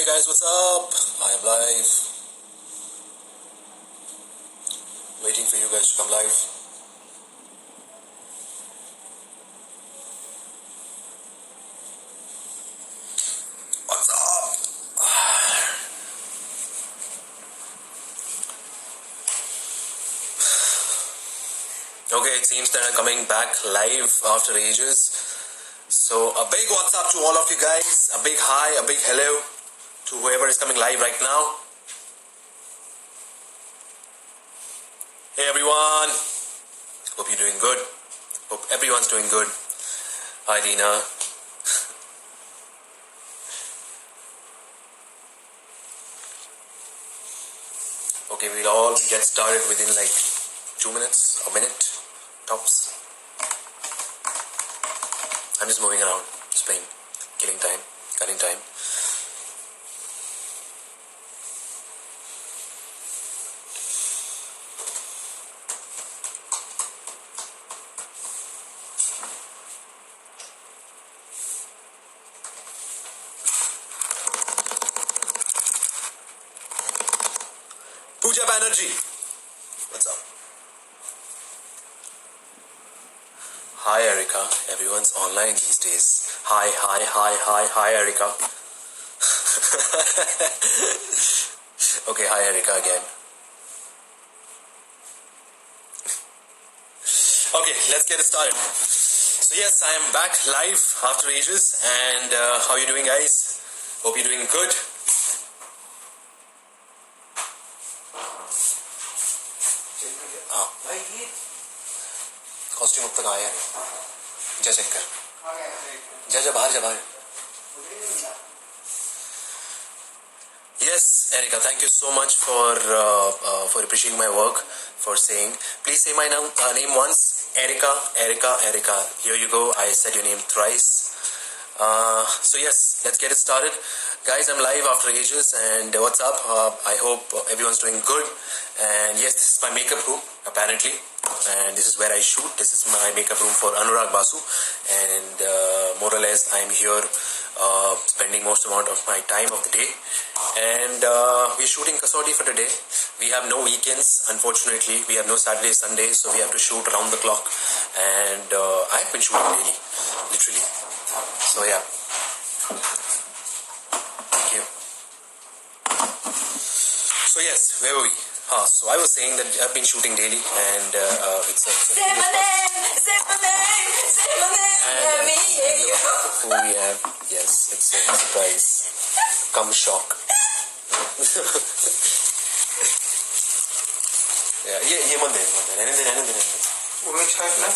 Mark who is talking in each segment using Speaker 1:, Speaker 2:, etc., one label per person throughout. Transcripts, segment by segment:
Speaker 1: guys, what's up? I am live. Waiting for you guys to come live. What's up? Okay, it seems that I'm coming back live after ages. So a big what's up to all of you guys. A big hi, a big hello to whoever is coming live right now. Hey everyone. Hope you're doing good. Hope everyone's doing good. Hi Dina. Okay, we'll all get started within like 2 minutes, a minute, tops. I'm just moving around, just playing, killing time, cutting time. Pooja Banerjee, what's up? Hi Erica, everyone's online these days. Hi Erica. Okay, hi Erica again. Okay, let's get it started. So yes, I am back live after ages, and how are you doing guys? Hope you're doing good. Costume अब तक आया नहीं जा check कर जा बाहर Yes, Erica, thank you so much for appreciating my work, for saying. Please say my name once. Erica. Here you go. I said your name thrice. So yes, let's get it started. Guys, I'm live after ages, and what's up? I hope everyone's doing good. And yes, this is my makeup room, apparently. And this is where I shoot. This is my makeup room for Anurag Basu. And more or less, I'm here spending most amount of my time of the day. And we're shooting Kasauti for today. We have no weekends, unfortunately. We have no Saturdays, Sundays, so we have to shoot around the clock. And I've been shooting daily, literally. So yeah. Thank you. So yes, where were we? So I was saying that I've been shooting daily, and it's a say my name, say my name, say my name, let me hear you. Who we have? Yes, it's a surprise. Come shock. Yeah, ये मत दे, रहने दे. वो mix है ना?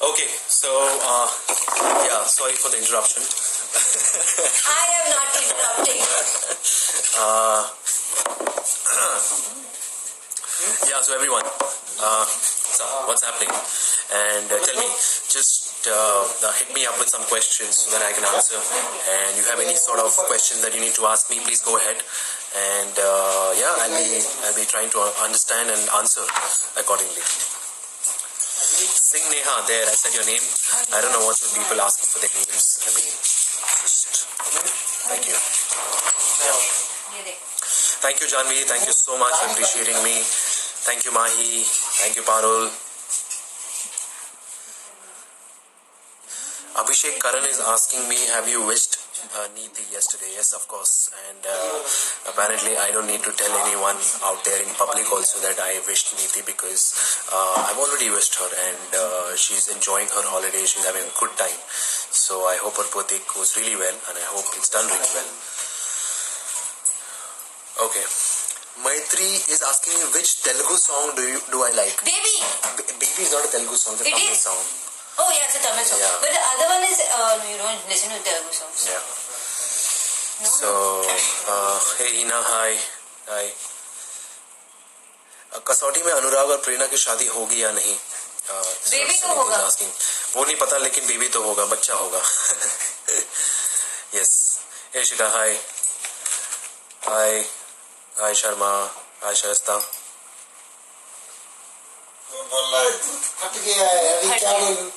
Speaker 1: Okay, so yeah, sorry for the interruption.
Speaker 2: I am not interrupting.
Speaker 1: Yeah, so everyone, so what's happening? And tell me, just hit me up with some questions so that I can answer. And you have any sort of questions that you need to ask me, please go ahead. And yeah, I'll be trying to understand and answer accordingly. Sing Neha, there, I said your name. I don't know what should people asking for their names. I mean, just thank you. Yeah. Thank you, Janvi. Thank you so much for appreciating me. Thank you, Mahi. Thank you, Parul. Abhishek Karan is asking me, have you wished Neeti yesterday? Yes, of course. And apparently I don't need to tell anyone out there in public also that I wished Neeti, because I've already wished her, and she's enjoying her holiday. She's having a good time. So I hope her birthday goes really well, and I hope it's done really well. Okay. Maitri is asking me, which Telugu song do I like?
Speaker 2: Baby!
Speaker 1: Baby is not a Telugu song, it's a Tamil song.
Speaker 2: Oh yeah, it's a Tamil song. Yeah. But the other one is, you don't listen to Telugu songs.
Speaker 1: Yeah.
Speaker 2: No?
Speaker 1: So, hey Ina, hi. कसौटी में अनुराग और प्रेरणा की शादी होगी या नहीं?
Speaker 2: Baby तो होगा.
Speaker 1: वो नहीं पता, लेकिन बेबी तो होगा, बच्चा होगा. Yes. Hey Shika, hi. Hi Sharma. Hi Shasta.
Speaker 3: हट गया है अभी क्या बोलूं.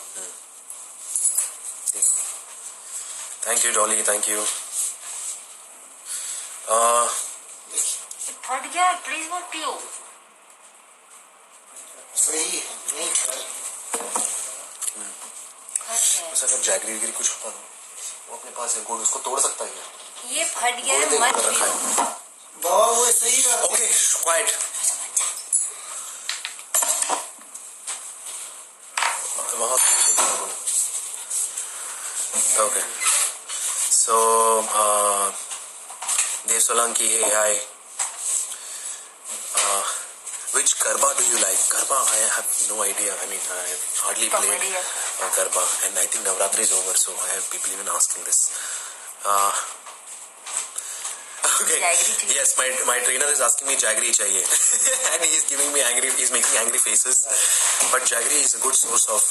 Speaker 1: Thank you, Dolly. Thank you.
Speaker 2: फट गया प्लीज मत पियो
Speaker 3: सही नहीं
Speaker 1: बस अगर जैगरी वगैरह कुछ होता ना वो अपने पास है गुड़ उसको तोड़ सकता है क्या?
Speaker 2: ये फट गया है
Speaker 1: गुड़
Speaker 2: मत
Speaker 1: देकर रखा
Speaker 2: पियो
Speaker 1: है।
Speaker 3: बाबा वो सही बात है।
Speaker 1: Okay, quiet. वहाँ दूर लेके आओ। Okay. So, Dev Solanki, hey, hi. Which Garba do you like? Garba, I have no idea. I mean, I have hardly played
Speaker 2: Comedy.
Speaker 1: Garba, and I think Navratri is over, so I have people even asking this. Okay.
Speaker 2: Jaggery
Speaker 1: Yes, my trainer is asking me jaggery chahiye, and he's giving me angry. He's making angry faces. But jaggery is a good source of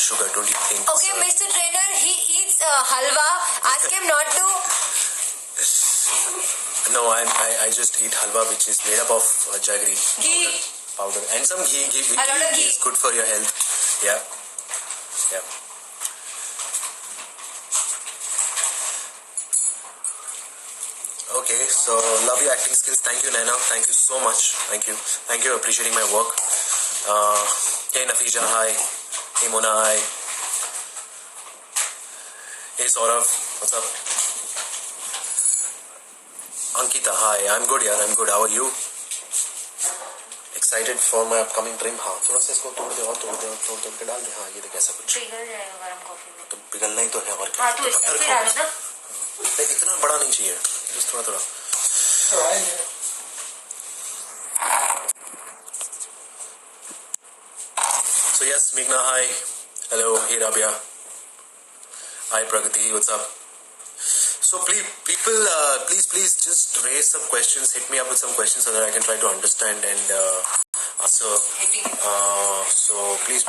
Speaker 1: sugar, don't you think?
Speaker 2: Okay,
Speaker 1: sir?
Speaker 2: Mr. Trainer, he eats halwa. Ask him not to.
Speaker 1: No, I just eat halwa, which is made up of jaggery
Speaker 2: Ghee.
Speaker 1: powder and some ghee.
Speaker 2: A lot of ghee.
Speaker 1: Is good for your health. Yeah, yeah. Okay, so love your acting skills. Thank you, Naina. Thank you so much. Thank you for appreciating my work. Hey, Nafija, hi. Hey, Mona, hi. Hey, Saurav, what's up? Ankita, hi. I'm good, yaar. I'm good. How are you? Excited for my upcoming trim? हाँ, थोड़ा सा इसको तोड़ दे और तोड़ के डाल दे. हाँ, ये देख ऐसा कुछ.
Speaker 2: पिघल जाएगा गरम कॉफी में
Speaker 1: तो पिघलना ही तो है और क्या.
Speaker 2: हाँ तो ऐसे डालो ना
Speaker 1: देख इतना बड़ा नहीं चाहिए. बस थोड़ा. So yes, Meghna, hi. Hello, hey Rabia. Hi Pragati, what's up? So please, people, please just raise some questions. Hit me up with some questions so that I can try to understand and answer. So please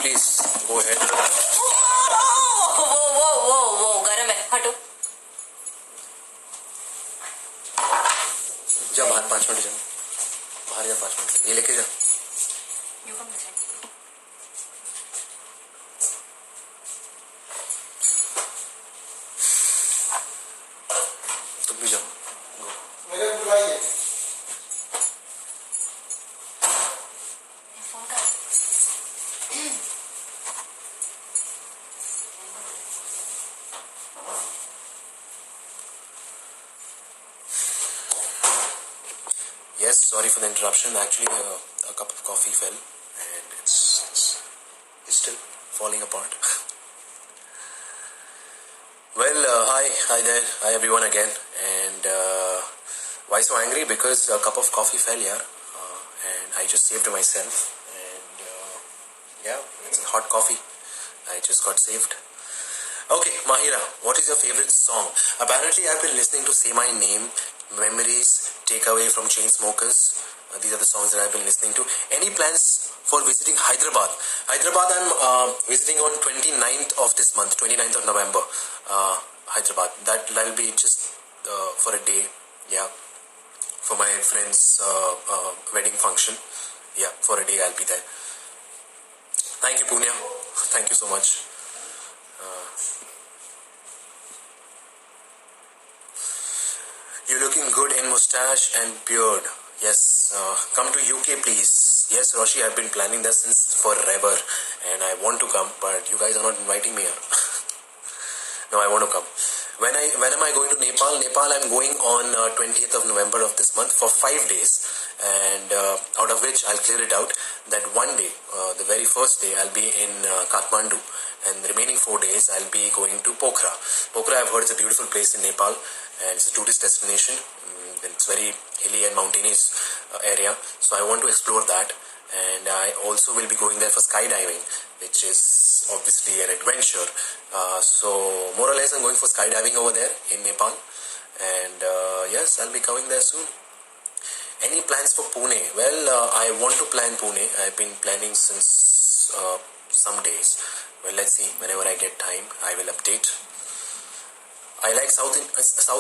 Speaker 1: go ahead.
Speaker 2: वो गरम है हटो
Speaker 1: जा बाहर 5 minute जा. बाहर जा 5 minute. ये लेके जा.
Speaker 2: You come this side.
Speaker 1: तुम भी जाओ.
Speaker 3: मेरे को बुलाइए
Speaker 2: फोन कर
Speaker 1: Yes, sorry for the interruption. Actually, a cup of coffee fell and it's still falling apart. Well, hi there, hi everyone again. And why so angry? Because a cup of coffee fell here, and I just saved myself. And yeah, it's a hot coffee. I just got saved. Okay, Mahira, what is your favorite song? Apparently, I've been listening to Say My Name, Memories, Takeaway from Chainsmokers. These are the songs that I've been listening to. Any plans for visiting Hyderabad? Hyderabad, I'm visiting on 29th of this month, 29th of November. Hyderabad. That'll be just for a day. Yeah, for my friend's wedding function. Yeah, for a day I'll be there. Thank you, Punya. Thank you so much. You're looking good in mustache and beard. Yes, come to UK please. Yes, Roshi, I've been planning that since forever and I want to come, but you guys are not inviting me here. No, I want to come. When am I going to Nepal? Nepal, I'm going on 20th of November of this month for 5 days, and out of which I'll clear it out that one day, the very first day, I'll be in Kathmandu, and the remaining 4 days I'll be going to Pokhara. Pokhara, I've heard, is a beautiful place in Nepal, and it's a tourist destination. It's very hilly and mountainous area, so I want to explore that. And I also will be going there for skydiving, which is obviously an adventure. So more or less I'm going for skydiving over there in Nepal. And yes, I'll be coming there soon. Any plans for Pune? Well, I want to plan Pune. I've been planning since some days. Well, let's see. Whenever I get time, I will update. I like South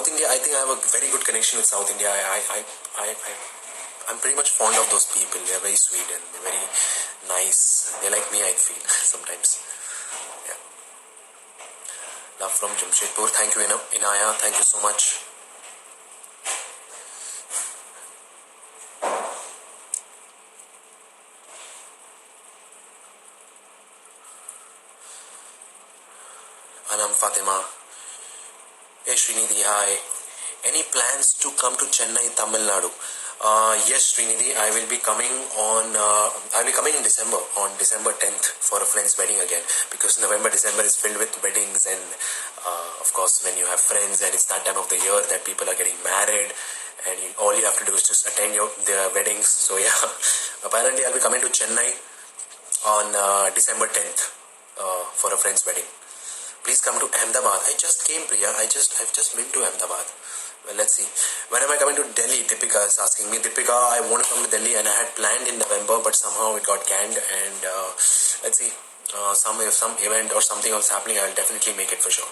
Speaker 1: India. I think I have a very good connection with South India. I'm pretty much fond of those people. They're very sweet and they're very nice. They're like me, I feel, sometimes. Yeah. Love from Jamshedpur. Thank you, Inaya. Thank you so much. Anam Fatima. Hey Srinidhi, hi. Any plans to come to Chennai, Tamil Nadu? Yes, Srinidhi, I will be coming in December, on December 10th for a friend's wedding again, because November, December is filled with weddings, and of course when you have friends and it's that time of the year that people are getting married, and all you have to do is just attend their weddings. So yeah, apparently I'll be coming to Chennai on December 10th for a friend's wedding. Please come to Ahmedabad. I just came, Priya. I've just been to Ahmedabad. Well, let's see. When am I coming to Delhi? Deepika is asking me. Deepika, I want to come to Delhi, and I had planned in November, but somehow it got canned. And let's see. Some event or something was happening, I'll definitely make it for sure.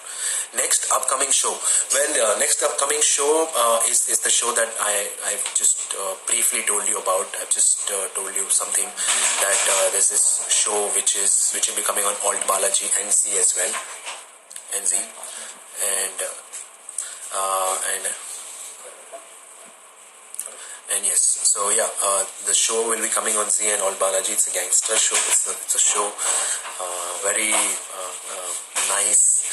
Speaker 1: Next upcoming show. Well, next upcoming show is the show that I've just briefly told you about. I've just told you something that there's this show which will be coming on Alt Balaji and Z as well. And Z. And yes, so yeah, the show will be coming on Z and All Balaji. It's a gangster show. It's a show, very nice,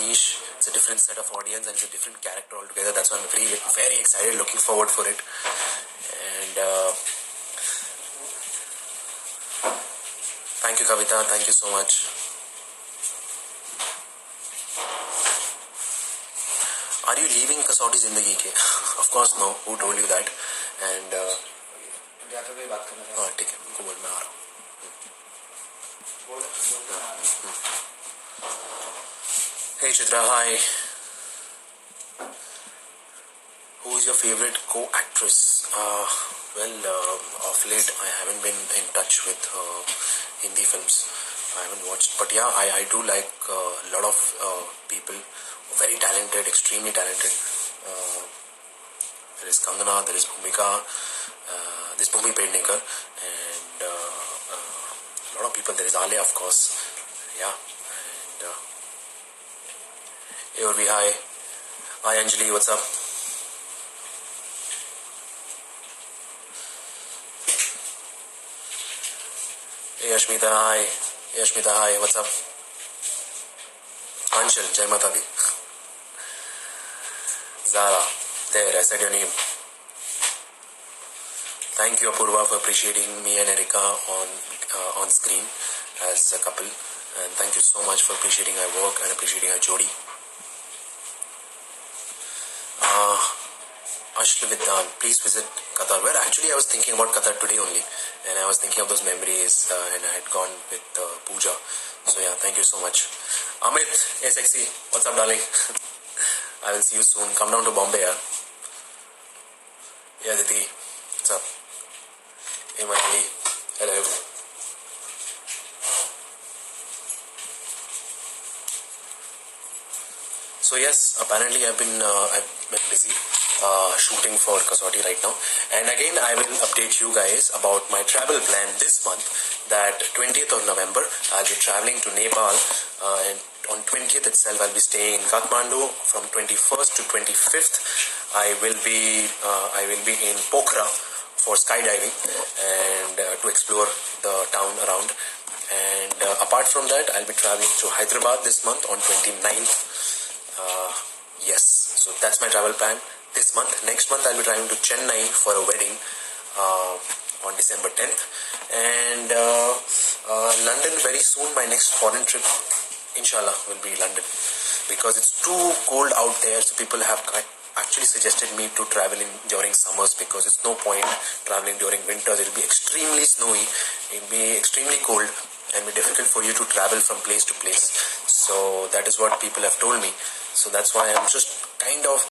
Speaker 1: niche. It's a different set of audience and it's a different character altogether. That's why I'm very, very excited, looking forward for it. And thank you, Kavita. Thank you so much. Are you leaving Kasauti Zindagi ke? Of course no. Who told you that? And ठीक है, उनको बोल मैं आ रहा हूँ. Hey Chitra, hi. Who is your favorite co-actress? Of late I haven't been in touch with Hindi films. I haven't watched, but yeah, I do like a lot of people. Very talented, extremely talented. There is Kangana, there is Bhumika, there is Bhumi Pednekar, and a lot of people. There is Alia, of course. Yeah. And hey Urvi, hi. Hi Anjali, what's up? Hey Ashmita, hi. Hey Ashmita, hi. What's up? Anshul, Jai Mata Di. Zara, there, I said your name. Thank you, Apurva, for appreciating me and Erika on screen as a couple. And thank you so much for appreciating our work and appreciating our jodi. Ashli Vidyan, please visit Qatar. Well, actually, I was thinking about Qatar today only. And I was thinking of those memories and I had gone with Pooja. So yeah, thank you so much. Amit, hey sexy, what's up darling? I will see you soon. Come down to Bombay, yeah? Yeah, Diti. What's up? Hey, Manali. Hello. So yes, apparently I've been busy shooting for Kasauti right now. And again, I will update you guys about my travel plan this month. That 20th of November, I'll be traveling to Nepal, and on 20th itself, I'll be staying in Kathmandu. From 21st to 25th, I will be in Pokhara for skydiving and to explore the town around. And apart from that, I'll be traveling to Hyderabad this month on 29th. Yes, so that's my travel plan this month. Next month, I'll be traveling to Chennai for a wedding on December 10th. And London very soon. My next foreign trip, inshallah, will be London, because it's too cold out there. So people have actually suggested me to travel during summers, because it's no point traveling during winters. It'll be extremely snowy, it'll be extremely cold, and be difficult for you to travel from place to place. So that is what people have told me. So that's why I'm just kind of